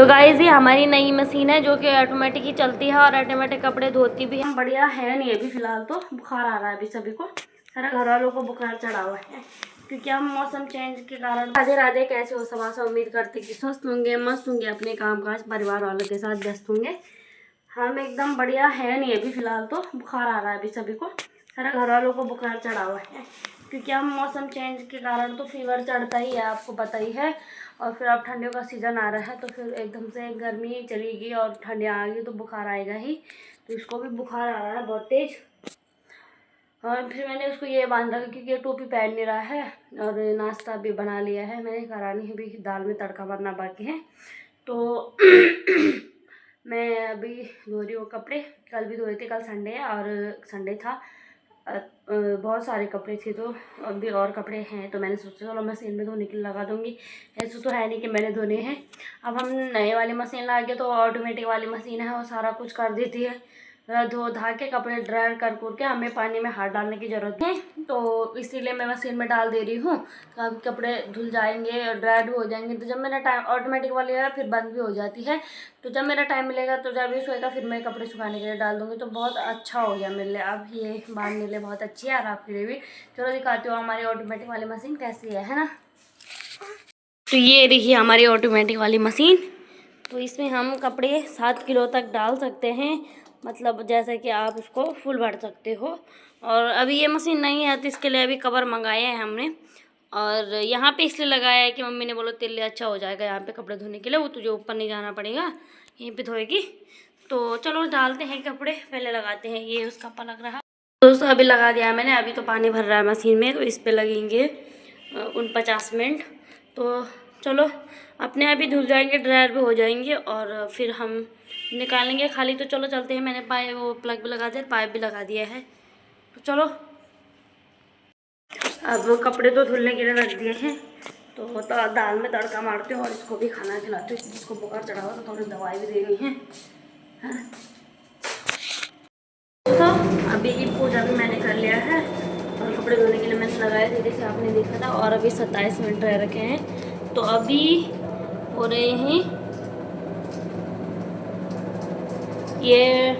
तो गाइस ये हमारी नई मशीन है जो कि ऑटोमेटिक ही चलती है और ऑटोमेटिक कपड़े धोती भी है। बढ़िया है नहीं अभी फिलहाल तो बुखार आ रहा है अभी सभी को, सारे घर वालों को बुखार चढ़ा हुआ है क्योंकि हम मौसम चेंज के कारण। राधे राधे, कैसे हो सब? आशा उम्मीद करते कि स्वस्थ होंगे, मस्त होंगे, अपने काम काज परिवार वालों के साथ व्यस्त होंगे। हम एकदम बढ़िया है नहीं अभी फिलहाल तो बुखार आ रहा है अभी सभी को, सारे घर वालों को बुखार चढ़ा हुआ है क्योंकि हम मौसम चेंज के कारण तो फीवर चढ़ता ही है, आपको पता ही है। और फिर अब ठंडियों का सीज़न आ रहा है तो फिर एकदम से गर्मी चलेगी और ठंडियाँ आ गई तो बुखार आएगा ही। तो इसको भी बुखार आ रहा है बहुत तेज़। और फिर मैंने उसको ये बांध रखा क्योंकि ये टोपी पहन नहीं रहा है और नाश्ता भी बना लिया है मैंने, करानी है भी, दाल में तड़का भरना बाकी है। तो मैं अभी धो रही हूँ कपड़े, कल भी धोए थे, कल संडे है और संडे था। बहुत सारे कपड़े थे तो अभी और कपड़े हैं तो मैंने सोचा चलो मशीन में धोने के लिए लगा दूँगी। ऐसे तो है नहीं कि मैंने धोने हैं। अब हम नए वाली मशीन ला के, तो ऑटोमेटिक वाली मशीन है वो सारा कुछ कर देती है, धो धा के कपड़े ड्राई कर के हमें पानी में हाथ डालने की ज़रूरत है। तो इसीलिए मैं मशीन में डाल दे रही हूँ, तो अब कपड़े धुल जाएंगे और ड्राई भी हो जाएंगे। तो जब मेरा टाइम, ऑटोमेटिक वाली है फिर बंद भी हो जाती है, तो जब मेरा टाइम मिलेगा तो जब ये सोएगा फिर मैं कपड़े सुखाने के लिए डाल दूँगी। तो बहुत अच्छा हो गया मेरे लिए, अब ये बांध मेरे लिए बहुत अच्छी है और आपके लिए भी। चलो दिखाती हूँ हमारी ऑटोमेटिक वाली मशीन कैसी है ना। तो ये देखिए हमारी ऑटोमेटिक वाली मशीन। तो इसमें हम कपड़े 7 किलो तक डाल सकते हैं, मतलब जैसे कि आप उसको फुल भर सकते हो। और अभी ये मशीन नहीं है तो इसके लिए अभी कवर मंगाए हैं हमने, और यहाँ पे इसलिए लगाया है कि मम्मी ने बोला तेरे लिए अच्छा हो जाएगा यहाँ पे कपड़े धोने के लिए, वो तुझे ऊपर नहीं जाना पड़ेगा, यहीं पे धोएगी। तो चलो डालते हैं कपड़े, पहले लगाते हैं। ये उसका पलक रहा दोस्तों, अभी लगा दिया मैंने, अभी तो पानी भर रहा है मशीन में, तो इस पर लगेंगे 49 मिनट। तो चलो अपने आप ही धुल जाएंगे, ड्रायर भी हो जाएंगे और फिर हम निकालेंगे खाली। तो चलो चलते हैं, मैंने पाइप, वो प्लग भी लगा दिया, पाइप भी लगा दिया है। तो चलो अब वो कपड़े तो धुलने के लिए रख दिए हैं, तो दाल में तड़का मारते हो और इसको भी खाना खिलाते हो। इसको बुखार चढ़ा हुआ तो थोड़ी दवाई भी देनी है। तो अभी की पूजा भी मैंने कर लिया है और कपड़े धोने के लिए मैंने लगाए थे, जैसे आपने देखा था। और अभी 27 मिनट रह रखे हैं, तो अभी हो रहे हैं ये,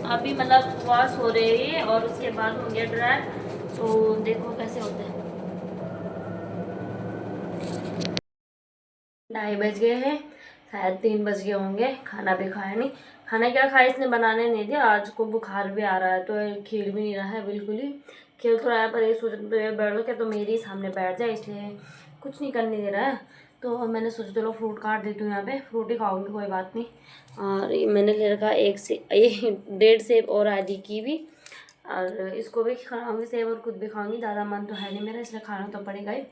अभी मतलब वॉश हो रहे हैं और उसके बाद हो गया ड्राई। तो देखो कैसे होते हैं। 2:30 बज गए हैं, शायद 3 बज गए होंगे। खाना भी खाया नहीं, खाना क्या खाया इसने बनाने नहीं दिया। आज को बुखार भी आ रहा है तो खेल भी नहीं रहा है बिल्कुल ही, खेल तो रहा है पर ये सोच बैठ के तो मेरे ही सामने बैठ जाए, इसलिए कुछ नहीं करने दे रहा है। तो मैंने सोचा चलो फ्रूट काट देती हूँ, यहाँ पे फ्रूट ही खाऊंगी, कोई बात नहीं। और ये मैंने ले रखा एक से ये 1.5 सेब और आधी कीवी, और इसको भी खाऊंगी सेब और खुद भी खाऊंगी। ज़्यादा मन तो है नहीं मेरा, इसलिए खाना तो पड़ेगा ही,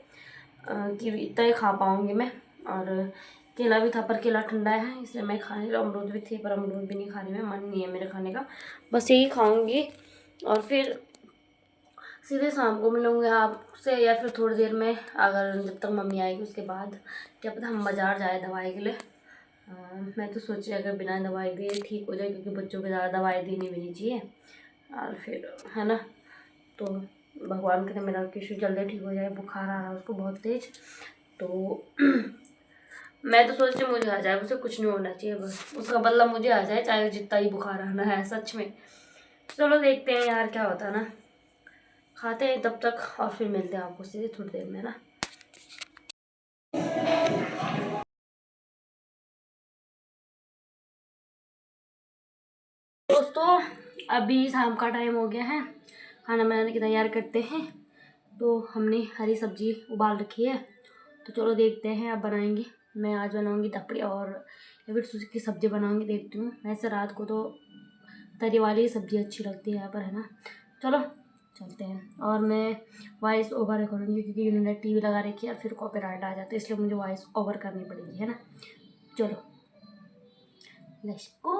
कीवी इतना ही खा पाऊंगी मैं। और केला भी था पर केला ठंडा है इसलिए मैं खा नहीं रहा। अमरूद भी थे पर अमरूद भी नहीं खा रही मैं, मन नहीं है मेरे खाने का, बस यही खाऊंगी। और फिर सीधे शाम को मिलूँगी आपसे, या फिर थोड़ी देर में, अगर जब तक मम्मी आएगी उसके बाद। क्या पता हम बाज़ार जाए दवाई के लिए। मैं तो सोची अगर बिना दवाई दिए ठीक हो जाए, क्योंकि बच्चों को ज़्यादा दवाई देनी भी नहीं चाहिए। और फिर है ना, तो भगवान करे मेरा किशु जल्दी ठीक हो जाए, बुखार आ रहा है उसको बहुत तेज़। तो मैं तो सोच रही मुझे आ जाए, उसे कुछ नहीं होना चाहिए, बस उसका बदला मुझे आ जाए, चाहे जितना ही बुखार आना है सच में। चलो देखते हैं यार क्या होता है ना, खाते हैं तब तक और फिर मिलते हैं आपको सीधे थोड़ी देर में ना। दोस्तों अभी शाम का टाइम हो गया है, खाना बनाने की तैयार करते हैं। तो हमने हरी सब्जी उबाल रखी है, तो चलो देखते हैं अब बनाएंगे। मैं आज बनाऊंगी तपड़ी और या फिर सूजी की सब्ज़ी बनाऊंगी, देखती हूँ। वैसे रात को तो तरी वाली ही सब्ज़ी अच्छी लगती है यहाँ पर, है ना। चलो चलते हैं। और मैं वॉइस ओवर करूँगी क्योंकि उन्होंने टीवी लगा रखी है, फिर कॉपीराइट आ जाता है, इसलिए मुझे वॉइस ओवर करनी पड़ेगी, है ना। चलो लेट्स गो।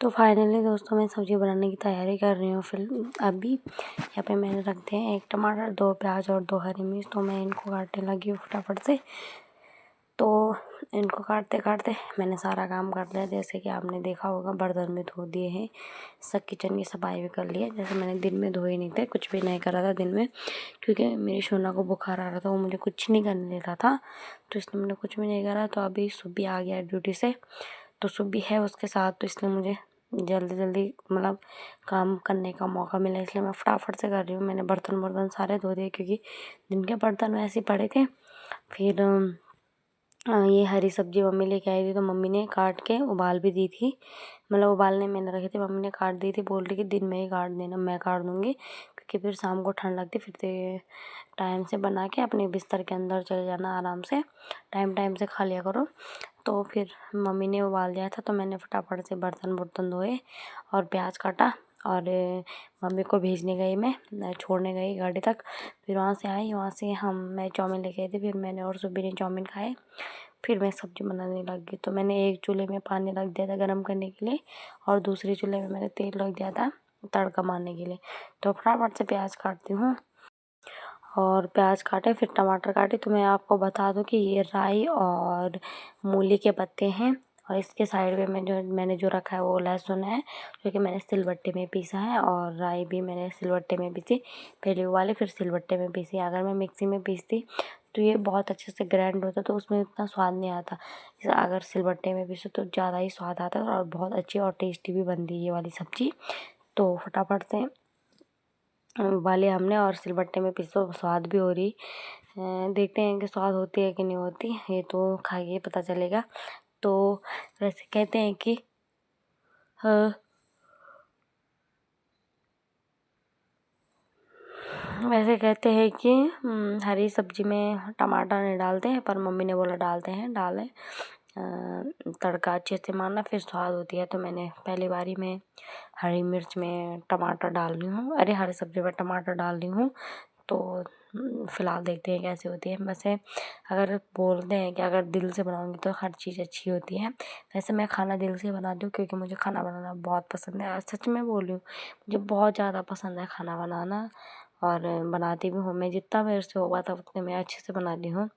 तो फाइनली दोस्तों मैं सब्ज़ी बनाने की तैयारी कर रही हूँ। फिर अभी यहाँ पे मैंने रख दिए हैं 1 टमाटर, 2 प्याज और 2 हरी मिर्च। तो मैं इनको काटने लगी हूँ फटाफट से। तो इनको काटते काटते मैंने सारा काम कर लिया। जैसे कि आपने देखा होगा, बर्तन भी धो दिए हैं, सब किचन की सफाई भी कर ली है। जैसे मैंने दिन में धोए नहीं थे, कुछ भी नहीं करा था दिन में, क्योंकि मेरी सोना को बुखार आ रहा था, वो मुझे कुछ नहीं करने देता था, तो इसलिए मैंने कुछ भी नहीं करा। तो अभी सुबह आ गया ड्यूटी से, तो सुबह है उसके साथ, तो इसलिए मुझे जल्दी जल्दी मतलब काम करने का मौका मिला, इसलिए मैं फटाफट से कर रही हूँ। मैंने बर्तन सारे धो दिए, क्योंकि दिन के बर्तन वैसे ही पड़े थे। फिर ये हरी सब्जी मम्मी लेके आई थी, तो मम्मी ने काट के उबाल भी दी थी, मतलब उबालने मैंने रखी थी, मम्मी ने काट दी थी। बोल रही कि दिन में ही काट देना, मैं काट दूँगी, क्योंकि फिर शाम को ठंड लगती, फिर टाइम से बना के अपने बिस्तर के अंदर चले जाना आराम से, टाइम से खा लिया करो। तो फिर मम्मी ने उबाल दिया था, तो मैंने फटाफट से बर्तन धोए और प्याज काटा, और मम्मी को भेजने गई, मैं छोड़ने गई गाड़ी तक। फिर वहाँ से आई, वहाँ से मैं चाउमीन लेके आई थी, फिर मैंने और सुबह ने चाउमीन खाए। फिर मैं सब्ज़ी बनाने लग गई। तो मैंने एक चूल्हे में पानी रख दिया था गर्म करने के लिए, और दूसरे चूल्हे में मैंने तेल रख दिया था तड़का मारने के लिए। तो फटाफट से प्याज काटती हूँ, और प्याज काटे, फिर टमाटर काटे। तो मैं आपको बता दूं कि ये राई और मूली के पत्ते हैं, और इसके साइड में मैंने जो रखा है वो लहसुन है, जो कि मैंने सिलबट्टे में पीसा है, और राई भी मैंने सिलबट्टे में पीसी, पहले उबाले फिर सिलबट्टे में पीसी। अगर मैं मिक्सी में पीसती तो ये बहुत अच्छे से ग्राइंड होता, तो उसमें इतना स्वाद नहीं आता। अगर सिलबट्टे में पीसो तो ज़्यादा ही स्वाद आता है, और बहुत अच्छी और टेस्टी भी बनती है ये वाली सब्ज़ी। तो फटाफट से उबाले हमने, और सिलबट्टे में पीसो, स्वाद भी हो रही। देखते हैं कि स्वाद होती है कि नहीं होती, ये तो खा के पता चलेगा। तो वैसे कहते हैं कि हरी सब्जी में टमाटर नहीं डालते हैं, पर मम्मी ने बोला डालते हैं, डालें। तड़का अच्छे से मारना, फिर स्वाद होती है। तो मैंने पहली बारी में हरी मिर्च में टमाटर डाल रही हूँ, अरे हरी सब्जी में टमाटर डाल रही हूँ। तो फ़िलहाल देखते हैं कैसे होती है। वैसे अगर बोलते हैं कि अगर दिल से बनाऊंगी तो हर चीज़ अच्छी होती है। वैसे मैं खाना दिल से बनाती हूँ, क्योंकि मुझे खाना बनाना बहुत पसंद है, और सच में बोल रही हूँ, मुझे बहुत ज़्यादा पसंद है खाना बनाना, और बनाती भी हूँ। मैं जितना मेरे से होगा तब उतने मैं अच्छे से बनाती हूँ।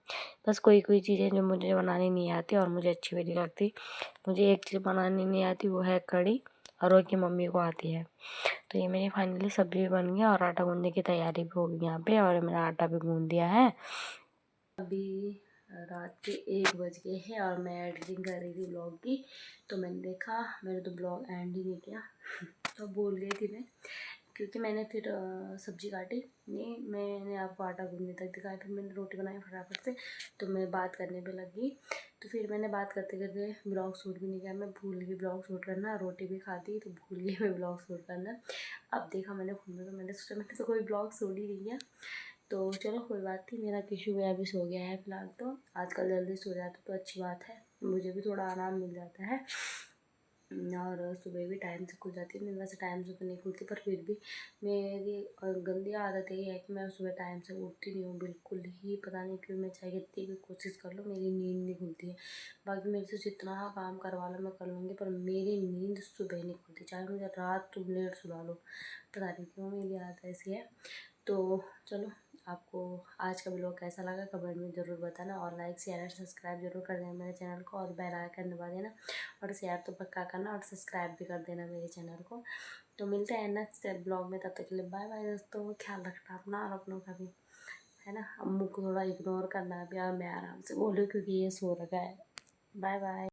बस कोई कोई चीज़ें जो मुझे बनानी नहीं आती और मुझे अच्छी भी नहीं लगती। मुझे एक चीज़ बनानी नहीं आती, वो है कढ़ी, और वो की मम्मी को आती है। तो ये मेरी फाइनली सब्ज़ी बन गई, और आटा गूँधने की तैयारी भी हो गई यहाँ पे, और मैंने आटा भी गूँध दिया है। अभी रात के 1 बज गए हैं, और मैं एडिटिंग कर रही थी ब्लॉग की। तो मैंने देखा, मैंने तो ब्लॉग एंड ही नहीं किया, तो बोल गई थी मैं, क्योंकि मैंने फिर सब्ज़ी काटी नहीं, मैंने आपको आटा गूँधने तक दिखाया, फिर मैंने रोटी बनाई फटाफट से। तो मैं बात करने पे लगी, तो फिर मैंने बात करते करते ब्लॉग शूट भी नहीं किया। मैं भूल गई ब्लॉग शूट करना, रोटी भी खाती तो भूल गई मैं ब्लॉग शूट करना। अब देखा मैंने फ़ोन में, तो मैंने सोचा मैंने तो कोई ब्लॉग शूट ही नहीं किया। तो चलो कोई बात नहीं, मेरा किशु भैया भी सो गया है फ़िलहाल। तो आजकल जल्दी सो जाता तो अच्छी बात है, मुझे भी थोड़ा आराम मिल जाता है, और सुबह भी टाइम से खुल जाती है। मैं वैसे टाइम से तो नहीं खुलती, पर फिर भी मेरी गंदी आदत यही है कि मैं सुबह टाइम से उठती नहीं हूँ बिल्कुल ही। पता नहीं क्यों, मैं चाहे कितनी भी कोशिश कर लूँ, मेरी नींद नहीं खुलती है। बाकी मेरे से जितना काम करवा लो मैं कर लूँगी, पर मेरी नींद सुबह नहीं खुलती, चाहे मुझे रात तुम लेट सुला लो। पता नहीं क्यों मेरी आदत ऐसी है। तो चलो, आपको आज का व्लॉग कैसा लगा कमेंट में ज़रूर बताना, और लाइक शेयर और सब्सक्राइब जरूर कर देना मेरे चैनल को, और बेल आइकन दबा देना, और शेयर तो पक्का करना, और सब्सक्राइब भी कर देना मेरे चैनल को। तो मिलते हैं नेक्स्ट ब्लॉग में, तब तक के लिए बाय बाय दोस्तों। ख्याल रखना अपना और अपनों का भी, है ना। अम्मू को थोड़ा इग्नोर करना है, मैं आराम से बोलूँ क्योंकि ये सो रखा है। Bye bye.